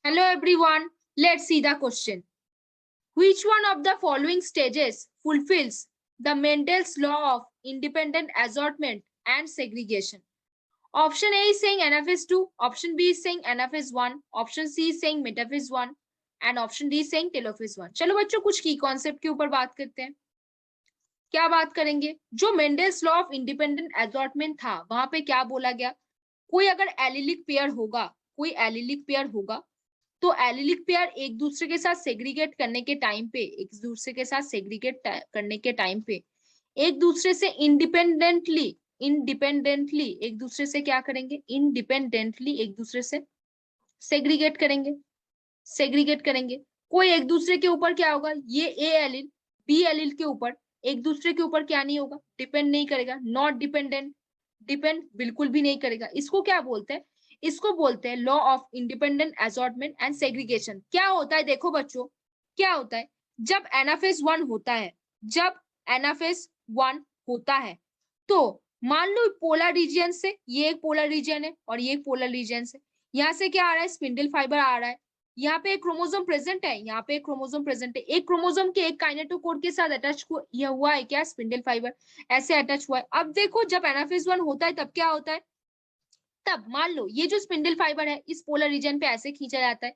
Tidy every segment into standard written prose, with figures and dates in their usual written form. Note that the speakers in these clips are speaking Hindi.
Hello everyone, let's see the question. Which one of the following stages fulfills the Mendel's law of independent assortment and segregation? Option A is saying NFS2, option B is saying NFS1, option C is saying metaphysics 1 and option D is saying telophase 1. चलो बच्चों कुछ की कॉन्सेप्ट के ऊपर बात करते हैं. क्या बात करेंगे? जो Mendel's law of independent assortment था वहां पे क्या बोला गया? कोई अगर एलिलिक पेयर होगा, कोई एलिलिक पेयर होगा तो एलिलिक पेयर एक दूसरे के साथ सेग्रीगेट करने के टाइम पे, एक दूसरे के साथ सेग्रीगेट करने के टाइम पे एक दूसरे से इंडिपेंडेंटली एक दूसरे से क्या करेंगे? इंडिपेंडेंटली एक दूसरे से सेग्रीगेट करेंगे. कोई एक दूसरे के ऊपर क्या होगा? ये ए एलिल बी एलिल के ऊपर एक दूसरे के ऊपर क्या नहीं होगा? डिपेंड नहीं करेगा. नॉट डिपेंडेंट, डिपेंड बिल्कुल भी नहीं करेगा. इसको क्या बोलते हैं? इसको बोलते हैं law of independent assortment and segregation. क्या होता है? देखो बच्चों, क्या होता है जब NFS1 होता है, जब NFS1 होता है तो मान लो पोलर रीजन से, ये एक पोलर रीजन है और ये एक पोलर रीजन से, यहाँ से क्या आ रहा है? स्पिंडल फाइबर आ रहा है. यहाँ पे एक क्रोमोसोम प्रेजेंट है, यहाँ पे एक क्रोमोसोम प्रेजेंट है. एक क्रोमोसोम के एक काइनेटोकोर के साथ अटैच हुआ है क्या? स्पिंडल फाइबर ऐसे अटैच हुआ है. अब देखो जब NFS1 होता है तब क्या होता है? तब मान लो ये जो स्पिंडल फाइबर है इस पोलर रीजन पे ऐसे खींचा जाता है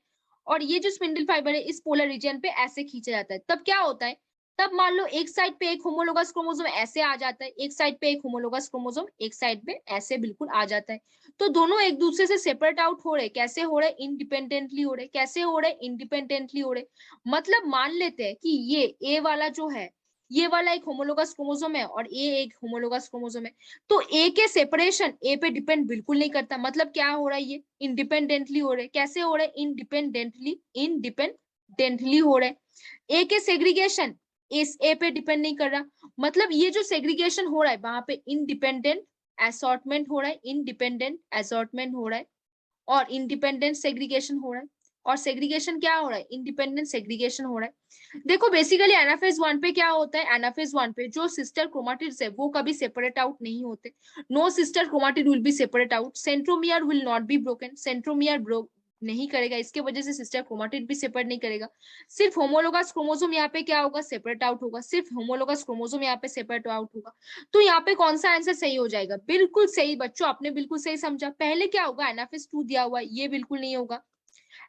और ये जो स्पिंडल फाइबर है इस पोलर रीजन पे ऐसे खींचा जाता है. तब क्या होता है? तब मान लो एक साइड पे एक होमोलोगस क्रोमोसोम ऐसे आ जाता है, एक साइड पे एक होमोलोगस क्रोमोसोम एक साइड पे ऐसे बिल्कुल आ जाता है. तो दोनों एक दूसरे से सेपरेट आउट हो रहे. कैसे हो रहे? इंडिपेंडेंटली हो रहे. कैसे हो रहे? इंडिपेंडेंटली हो रहे. मतलब मान लेते हैं कि ये ए वाला जो है, ये वाला एक होमोलोगस क्रोमोसोम है और ए एक होमोलोगस क्रोमोसोम है. तो ए के सेपरेशन ए पे डिपेंड बिल्कुल नहीं करता. मतलब क्या हो रहा है? ये इंडिपेंडेंटली हो रहे. कैसे हो रहे? इंडिपेंडेंटली हो रहे. ए के सेग्रीगेशन इस ए पे डिपेंड नहीं कर रहा. मतलब ये जो सेग्रीगेशन हो रहा है वहां पे इंडिपेंडेंट असॉर्टमेंट हो रहा है, इंडिपेंडेंट असॉर्टमेंट हो रहा है और इंडिपेंडेंट सेग्रीगेशन हो रहा है. और सेग्रीगेशन क्या हो रहा है? इंडिपेंडेंट सेग्रीगेशन हो रहा है. देखो बेसिकली NFS1 पे क्या होता है? NFS1 पे जो सिस्टर क्रोमाटिड्स है वो कभी सेपरेट आउट नहीं होते. No sister chromatid will be separate out. Centromere will not be broken. Centromere broke नहीं करेगा, इसके वजह से सिस्टर क्रोमाटिड भी सेपरेट नहीं करेगा. सिर्फ होमोलोगस क्रोमोसोम यहाँ पे क्या होगा? सेपरेट आउट होगा. सिर्फ होमोलोगस क्रोमोसोम यहाँ पे सेपरेट आउट होगा. तो यहाँ पे कौन सा आंसर सही हो जाएगा? बिल्कुल सही बच्चों, आपने बिल्कुल सही समझा. पहले क्या होगा? NFS2 दिया हुआ है, ये बिल्कुल नहीं होगा.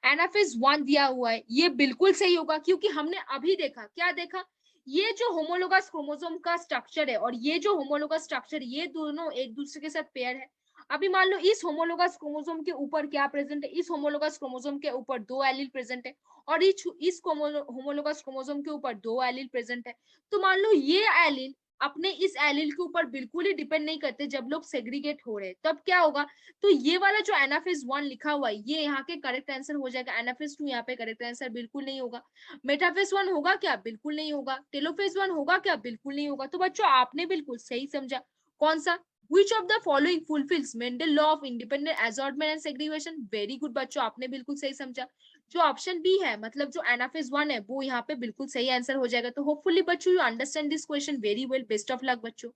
NFS1 दिया हुआ है, ये बिल्कुल सही होगा क्योंकि हमने अभी देखा. क्या देखा? ये जो होमोलोगस क्रोमोसोम का स्ट्रक्चर है और ये जो होमोलोगस स्ट्रक्चर, ये दोनों एक दूसरे के साथ पेयर है. अभी मान लो इस होमोलोगस क्रोमोसोम के ऊपर क्या प्रेजेंट है? इस होमोलोगस क्रोमोसोम के ऊपर 2 एलील प्रेजेंट है और इस होमोलोगस क्रोमोसोम के ऊपर 2 एलील प्रेजेंट है. तो मान लो ये एलील अपने इस एलील के ऊपर बिल्कुल ही डिपेंड नहीं करते. जब लोग सेग्रीगेट हो रहे हैं तब क्या होगा? तो ये वाला जो NFS1 लिखा हुआ है ये यहाँ के करेक्ट आंसर हो जाएगा. NFS2 यहाँ पे करेक्ट आंसर बिल्कुल नहीं होगा. मेटाफेस 1 होगा क्या? बिल्कुल नहीं होगा. टेलोफेस 1 होगा क्या? बिल्कुल नहीं होगा. तो बच्चों आपने बिल्कुल सही समझा. कौन सा? Which of the following fulfills Mendel law of independent assortment and segregation? Very good बच्चों, आपने बिल्कुल सही समझा. जो ऑप्शन बी है, मतलब जो NFS1 है वो यहाँ पे बिल्कुल सही आंसर हो जाएगा. तो होपफुली बच्चों you understand this question very well. Best of luck बच्चों.